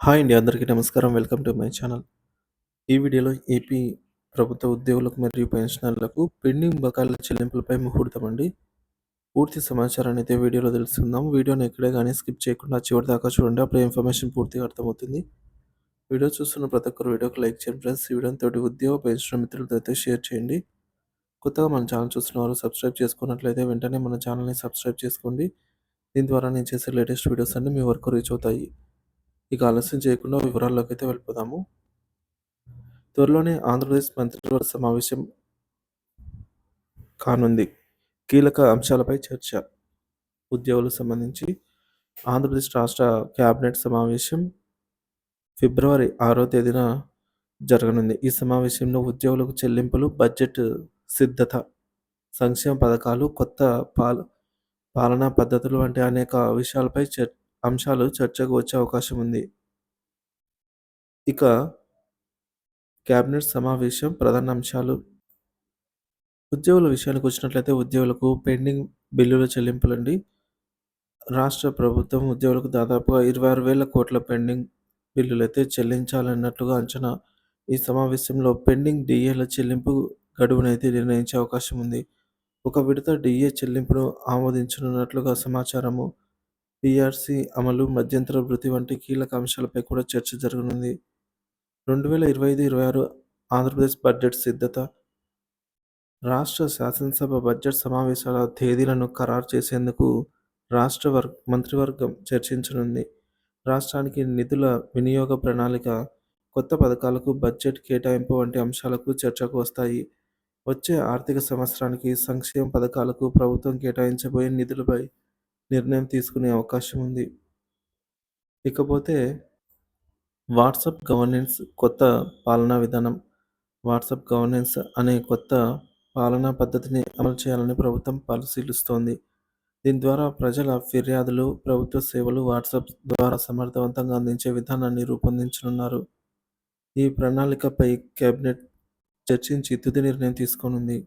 Hi అండి. అందరికీ నమస్కారం. Welcome to my channel. ఈ వీడియోలో ఏపీ ప్రభుత్వ ఉద్యోగులకు మరియు పెన్షనర్లకు పెండింగ్ బకాయిల చెల్లింపులపై ముహూర్తం అండి. పూర్తి సమాచారాన్ని అయితే వీడియోలో తెలుసుకుందాం. వీడియోని ఎక్కడే గానీ స్కిప్ చేయకుండా చివరిదాకా చూడండి. అప్పుడే ఇన్ఫర్మేషన్ పూర్తిగా అర్థమవుతుంది. వీడియో చూస్తున్న ప్రతి ఒక్కరు వీడియోకి లైక్ చేయండి ఫ్రెండ్స్. ఈ వీడియోని తోటి ఉద్యోగ పెన్షనర్ మిత్రులతో అయితే షేర్ చేయండి. కొత్తగా మన ఛానల్ చూస్తున్నవారు సబ్స్క్రైబ్ చేసుకున్నట్లయితే వెంటనే మన ఛానల్‌ని సబ్స్క్రైబ్ చేసుకోండి. దీని ద్వారా నేను చేసే లేటెస్ట్ వీడియోస్ అన్నీ మీ వరకు రీచ్ అవుతాయి. ఇక ఆలస్యం చేయకుండా వివరాల్లోకైతే వెళ్ళిపోదాము. త్వరలోనే ఆంధ్రప్రదేశ్ మంత్రివర్గ సమావేశం కానుంది. కీలక అంశాలపై చర్చ. ఉద్యోగులకు సంబంధించి ఆంధ్రప్రదేశ్ రాష్ట్ర కేబినెట్ సమావేశం ఫిబ్రవరి 6వ తేదీన జరగనుంది. ఈ సమావేశంలో ఉద్యోగులకు చెల్లింపులు, బడ్జెట్ సిద్ధత, సంక్షేమ పథకాలు, కొత్త పాలనా పద్ధతులు వంటి అనేక విషయాలపై అంశాలు చర్చకు వచ్చే అవకాశం ఉంది. ఇక కేబినెట్ సమావేశం ప్రధాన అంశాలు. ఉద్యోగుల విషయానికి వచ్చినట్లయితే ఉద్యోగులకు పెండింగ్ బిల్లుల చెల్లింపులండి. రాష్ట్ర ప్రభుత్వం ఉద్యోగులకు దాదాపుగా 26,000 కోట్ల పెండింగ్ బిల్లులైతే చెల్లించాలన్నట్లుగా అంచనా. ఈ సమావేశంలో పెండింగ్ డీఏల చెల్లింపు గడువునైతే నిర్ణయించే అవకాశం ఉంది. ఒక విడత డీఏ చెల్లింపును ఆమోదించనున్నట్లుగా సమాచారము. పీఆర్సీ అమలు, మధ్యంతర భృతి వంటి కీలక అంశాలపై కూడా చర్చ జరగనుంది. 2025-26 ఆంధ్రప్రదేశ్ బడ్జెట్ సిద్ధత. రాష్ట్ర శాసనసభ బడ్జెట్ సమావేశాల తేదీలను ఖరారు చేసేందుకు మంత్రివర్గం చర్చించనుంది. రాష్ట్రానికి నిధుల వినియోగ ప్రణాళిక, కొత్త పథకాలకు బడ్జెట్ కేటాయింపు వంటి అంశాలకు చర్చకు వస్తాయి. వచ్చే ఆర్థిక సంవత్సరానికి సంక్షేమ పథకాలకు ప్రభుత్వం కేటాయించబోయే నిధులపై నిర్ణయం తీసుకునే అవకాశం ఉంది. ఇకపోతే వాట్సాప్ గవర్నెన్స్ కొత్త పాలనా విధానం. వాట్సాప్ గవర్నెన్స్ అనే కొత్త పాలనా పద్ధతిని అమలు చేయాలని ప్రభుత్వం పరిశీలిస్తోంది. దీని ద్వారా ప్రజల ఫిర్యాదులు, ప్రభుత్వ సేవలు వాట్సాప్ ద్వారా సమర్థవంతంగా అందించే విధానాన్ని రూపొందించనున్నారు. ఈ ప్రణాళికపై కేబినెట్ చర్చించి తుది నిర్ణయం తీసుకోనుంది.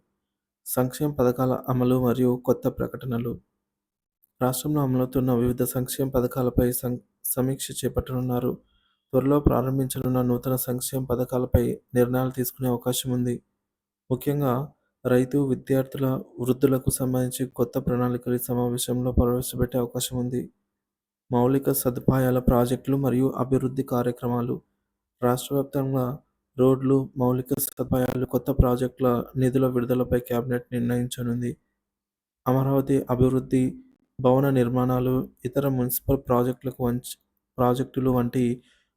సంక్షేమ పథకాల అమలు మరియు కొత్త ప్రకటనలు. రాష్ట్రంలో అమలవుతున్న వివిధ సంక్షేమ పథకాలపై సమీక్ష చేపట్టనున్నారు. త్వరలో ప్రారంభించనున్న నూతన సంక్షేమ పథకాలపై నిర్ణయాలు తీసుకునే అవకాశం ఉంది. ముఖ్యంగా రైతు, విద్యార్థుల, వృద్ధులకు సంబంధించి కొత్త ప్రణాళికలు ఈ సమావేశంలో ప్రవేశపెట్టే అవకాశం ఉంది. మౌలిక సదుపాయాల ప్రాజెక్టులు మరియు అభివృద్ధి కార్యక్రమాలు. రాష్ట్ర వ్యాప్తంగా రోడ్లు, మౌలిక సదుపాయాలు, కొత్త ప్రాజెక్టుల నిధుల విడుదలపై కేబినెట్ నిర్ణయించనుంది. అమరావతి అభివృద్ధి, భవన నిర్మాణాలు, ఇతర మున్సిపల్ ప్రాజెక్టులు వంటి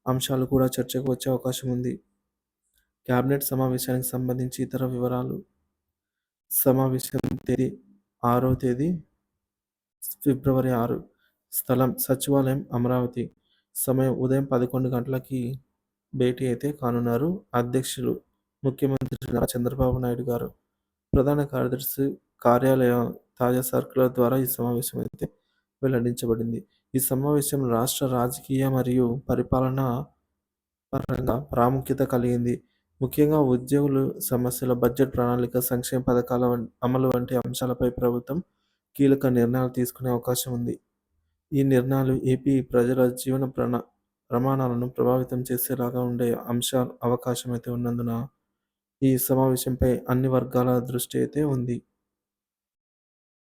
అంశాలు కూడా చర్చకు వచ్చే అవకాశం ఉంది. కేబినెట్ సమావేశానికి సంబంధించి ఇతర వివరాలు. సమావేశం తేదీ 6వ తేదీ ఫిబ్రవరి 6. స్థలం సచివాలయం, అమరావతి. సమయం ఉదయం 11 గంటలకి భేటీ అయితే కానున్నారు. అధ్యక్షులు ముఖ్యమంత్రి నారా చంద్రబాబు నాయుడు గారు. ప్రధాన కార్యదర్శి కార్యాలయం తాజా సర్క్యులర్ ద్వారా ఈ సమావేశం అయితే వెల్లడించబడింది. ఈ సమావేశం రాష్ట్ర రాజకీయ మరియు పరిపాలనా పరంగా ప్రాముఖ్యత కలిగింది. ముఖ్యంగా ఉద్యోగుల సమస్యల, బడ్జెట్ ప్రణాళిక, సంక్షేమ పథకాల అమలు వంటి అంశాలపై ప్రభుత్వం కీలక నిర్ణయాలు తీసుకునే అవకాశం ఉంది. ఈ నిర్ణయాలు ఏపీ ప్రజల జీవన ప్రమాణాలను ప్రభావితం చేసేలాగా ఉండే అవకాశం అయితే ఉన్నందున ఈ సమావేశంపై అన్ని వర్గాల దృష్టి అయితే ఉంది.